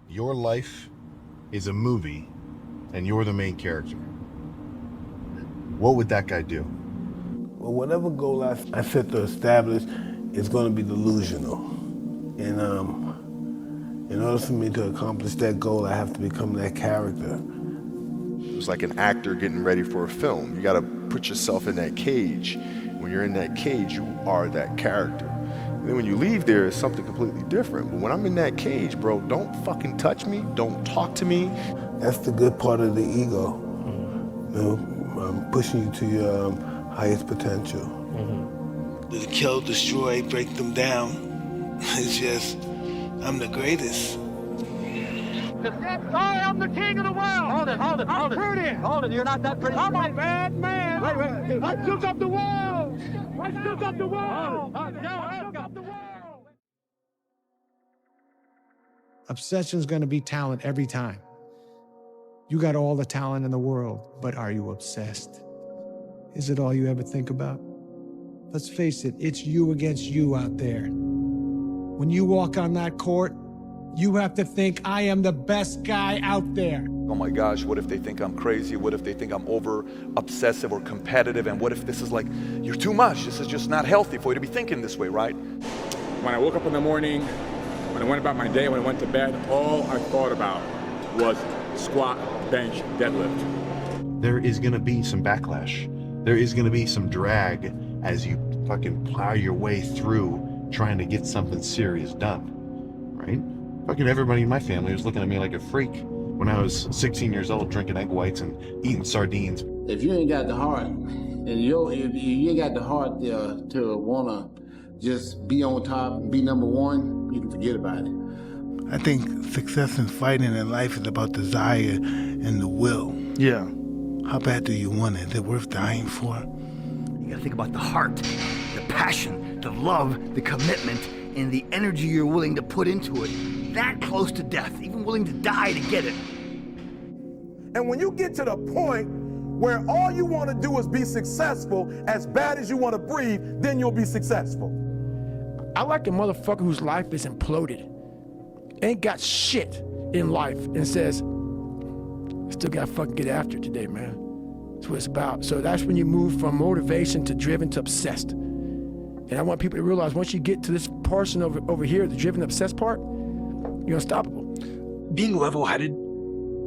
your life is a movie and you're the main character, what would that guy do? Well, whatever goal I set to establish is going to be delusional. And in order for me to accomplish that goal, I have to become that character. It's like an actor getting ready for a film. You gotta put yourself in that cage. When you're in that cage, you are that character. And then when you leave there, it's something completely different. But when I'm in that cage, bro, don't fucking touch me, don't talk to me. That's the good part of the ego. You know, pushing you to your highest potential. To kill, destroy, break them down. It's just, I'm the greatest. Sorry, I'm the king of the world. Hold it. I'm pretty. Hold it, you're not that pretty. I'm a bad man. Wait. I took up the world. I took up the world. Obsession's gonna be talent every time. You got all the talent in the world, but are you obsessed? Is it all you ever think about? Let's face it, it's you against you out there. When you walk on that court, you have to think, I am the best guy out there. Oh my gosh, what if they think I'm crazy? What if they think I'm over obsessive or competitive? And what if this is like, you're too much. This is just not healthy for you to be thinking this way, right? When I woke up in the morning, when I went about my day, when I went to bed, all I thought about was squat, bench, deadlift. There is gonna be some backlash. There is gonna be some drag as you fucking plow your way through trying to get something serious done, right? Fucking everybody in my family was looking at me like a freak when I was 16 years old, drinking egg whites and eating sardines. If you ain't got the heart, and if you ain't got the heart to wanna just be on top and be number one, you can forget about it. I think success in fighting in life is about desire and the will. Yeah. How bad do you want it? Is it worth dying for? You gotta think about the heart, the passion, the love, the commitment, and the energy you're willing to put into it. That close to death, even willing to die to get it. And when you get to the point where all you want to do is be successful, as bad as you want to breathe, then you'll be successful. I like a motherfucker whose life is imploded, ain't got shit in life, and says, still gotta fucking get after it today, man. That's what it's about. So that's when you move from motivation to driven to obsessed. And I want people to realize once you get to this portion over here, the driven obsessed part, you're unstoppable. Being level-headed,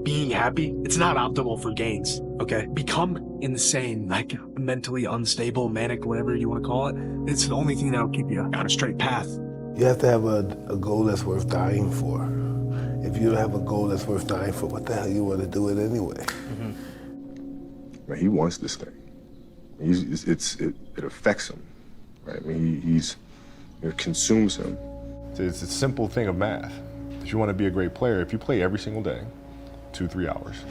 being happy, it's not optimal for gains, okay? Become insane, like mentally unstable, manic, whatever you want to call it. It's the only thing that'll keep you on a straight path. You have to have a goal that's worth dying for. If you don't have a goal that's worth dying for, what the hell you want to do it anyway? Man, he wants this thing. It affects him, right? I mean, it consumes him. It's a simple thing of math. If you want to be a great player, if you play every single day, 2-3 hours,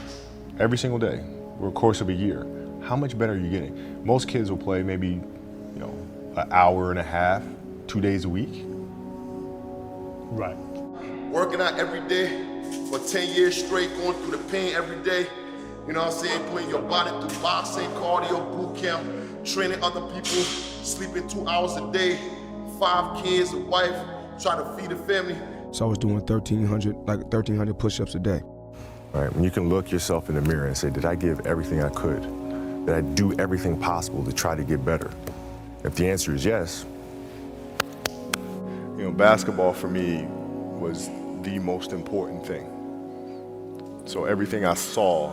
every single day, over the course of a year, how much better are you getting? Most kids will play maybe, an hour and a half, 2 days a week. Right. Working out every day for 10 years straight, going through the pain every day. You know what I'm saying? Putting your body through boxing, cardio, boot camp, training other people, sleeping 2 hours a day, 5 kids, a wife, trying to feed a family. So I was doing 1,300 push-ups a day. All right, when you can look yourself in the mirror and say, did I give everything I could? Did I do everything possible to try to get better? If the answer is yes, basketball for me was the most important thing. So everything I saw,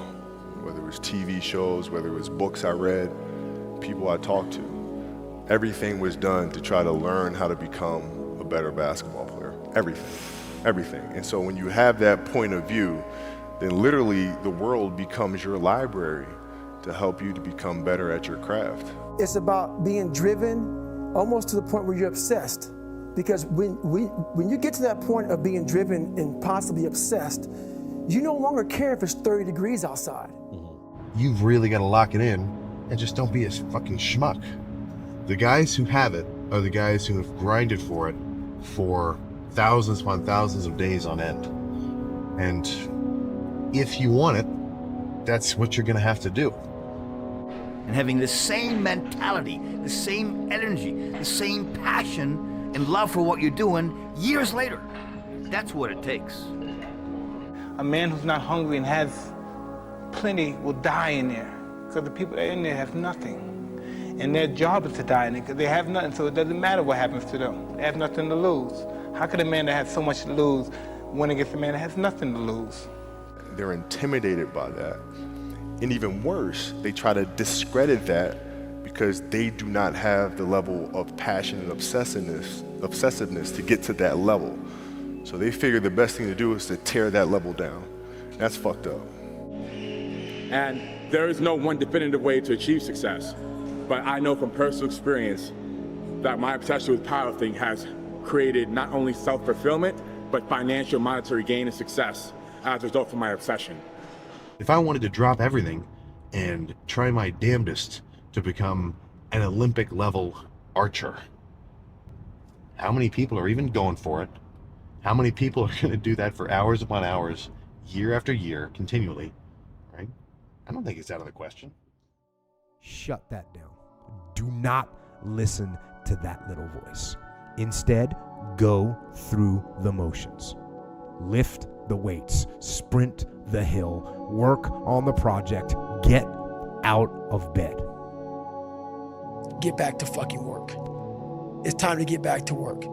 whether it was TV shows, whether it was books I read, people I talked to, everything was done to try to learn how to become a better basketball player. Everything. And so when you have that point of view, then literally the world becomes your library to help you to become better at your craft. It's about being driven almost to the point where you're obsessed. Because when you get to that point of being driven and possibly obsessed, you no longer care if it's 30 degrees outside. You've really got to lock it in and just don't be a fucking schmuck. The guys who have it are the guys who have grinded for it for thousands upon thousands of days on end. And if you want it, that's what you're gonna have to do. And having the same mentality, the same energy, the same passion and love for what you're doing years later. That's what it takes. A man who's not hungry and has plenty will die in there because the people that are in there have nothing. And their job is to die in it because they have nothing, so it doesn't matter what happens to them. They have nothing to lose. How could a man that has so much to lose win against a man that has nothing to lose? They're intimidated by that. And even worse, they try to discredit that because they do not have the level of passion and obsessiveness to get to that level. So they figure the best thing to do is to tear that level down. That's fucked up. And there is no one definitive way to achieve success. But I know from personal experience that my obsession with powerlifting has created not only self-fulfillment, but financial monetary gain and success as a result of my obsession. If I wanted to drop everything and try my damnedest to become an Olympic level archer, how many people are even going for it? How many people are going to do that for hours upon hours, year after year, continually, right? I don't think it's out of the question. Shut that down. Do not listen to that little voice. Instead, go through the motions. Lift the weights, sprint the hill, work on the project, get out of bed. Get back to fucking work. It's time to get back to work.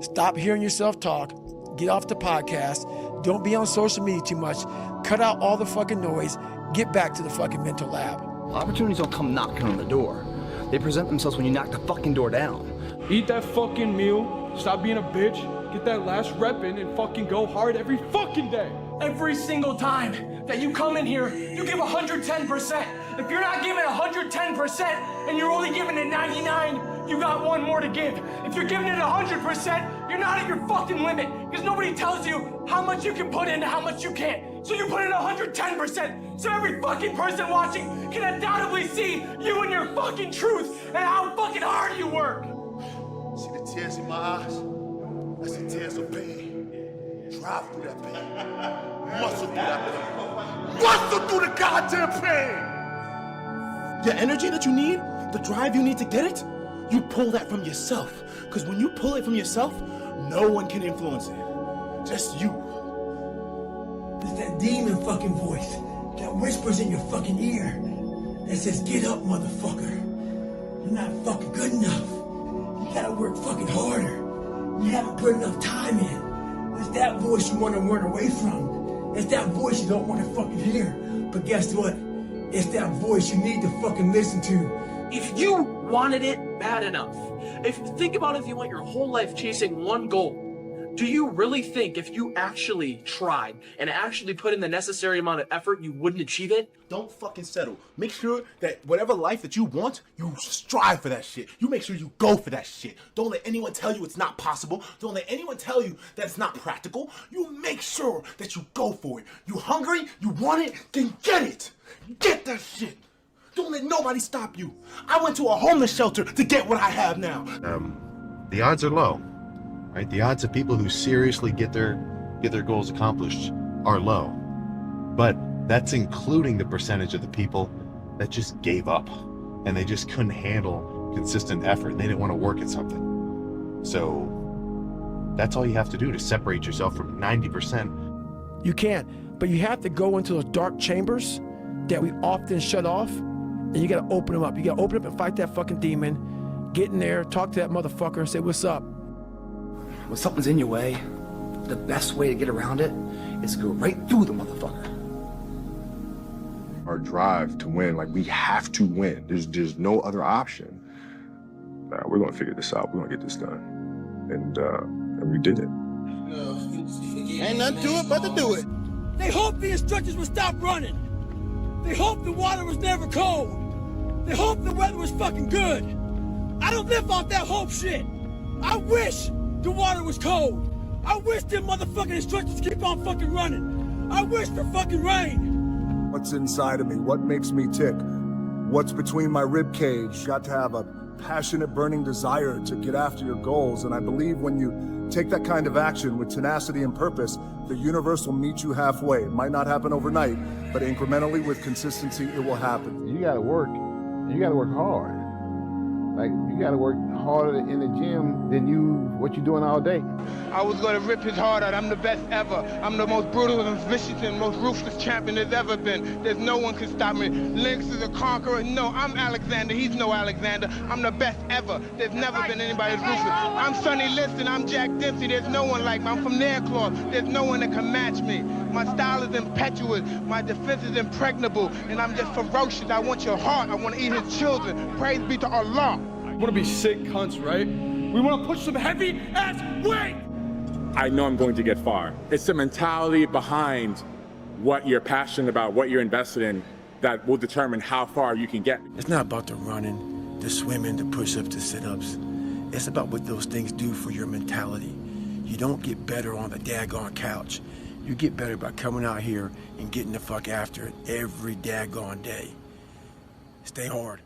Stop hearing yourself talk. Get off the podcast. Don't be on social media too much. Cut out all the fucking noise. Get back to the fucking mental lab. Opportunities don't come knocking on the door. They present themselves when you knock the fucking door down. Eat that fucking meal, stop being a bitch, get that last rep in, and fucking go hard every fucking day. Every single time that you come in here, you give 110%. If you're not giving 110% and you're only giving it 99, you got one more to give. If you're giving it 100%, you're not at your fucking limit because nobody tells you how much you can put in and how much you can't. So you put in 110%. So every fucking person watching can undoubtedly see you and your fucking truth and how fucking hard you work. See the tears in my eyes? That's the tears of pain. Drive through that pain. Muscle through that pain. Muscle through the goddamn pain! The energy that you need, the drive you need to get it, you pull that from yourself. Because when you pull it from yourself, no one can influence it. Just you. It's that demon fucking voice that whispers in your fucking ear that says, get up, motherfucker. You're not fucking good enough. You gotta work fucking harder. You haven't put enough time in. It's that voice you want to run away from. It's that voice you don't want to fucking hear. But guess what? It's that voice you need to fucking listen to. If you wanted it bad enough, think about if you went your whole life chasing one goal, do you really think if you actually tried and actually put in the necessary amount of effort, you wouldn't achieve it? Don't fucking settle. Make sure that whatever life that you want, you strive for that shit. You make sure you go for that shit. Don't let anyone tell you it's not possible. Don't let anyone tell you that it's not practical. You make sure that you go for it. You hungry? You want it? Then get it. Get that shit. Don't let nobody stop you. I went to a homeless shelter to get what I have now. The odds are low, right? The odds of people who seriously get their goals accomplished are low. But that's including the percentage of the people that just gave up and they just couldn't handle consistent effort. They didn't want to work at something. So that's all you have to do to separate yourself from 90%. You can, but you have to go into those dark chambers that we often shut off, and you gotta open them up. You gotta open up and fight that fucking demon, get in there, talk to that motherfucker and say, what's up? When something's in your way, the best way to get around it is to go right through the motherfucker. Our drive to win, like we have to win. There's no other option. We're gonna figure this out. We're gonna get this done. And we did it. Ain't nothing to it but to do it. They hoped the instructors would stop running. They hoped the water was never cold. They hoped the weather was fucking good. I don't live off that hope shit. I wish the water was cold. I wish them motherfucking instructors keep on fucking running. I wish for fucking rain. What's inside of me? What makes me tick? What's between my rib cage? Got to have a passionate, burning desire to get after your goals. And I believe when you take that kind of action with tenacity and purpose, the universe will meet you halfway. It might not happen overnight, but incrementally with consistency, it will happen. You gotta work. You gotta work hard. Like, you gotta work harder in the gym than what you're doing all day. I was gonna rip his heart out. I'm the best ever. I'm the most brutal and vicious and most ruthless champion there's ever been. There's no one can stop me. Lynx is a conqueror. No, I'm Alexander. He's no Alexander. I'm the best ever. There's never been anybody as ruthless. I'm Sonny Liston. I'm Jack Dempsey. There's no one like me. I'm from Nairclaw. There's no one that can match me. My style is impetuous. My defense is impregnable. And I'm just ferocious. I want your heart. I want to eat his children. Praise be to Allah. We want to be sick cunts, right? We want to push some heavy ass weight. I know I'm going to get far. It's the mentality behind what you're passionate about, what you're invested in, that will determine how far you can get. It's not about the running, the swimming, the push-ups, the sit-ups. It's about what those things do for your mentality. You don't get better on the daggone couch. You get better by coming out here and getting the fuck after it every daggone day. Stay hard.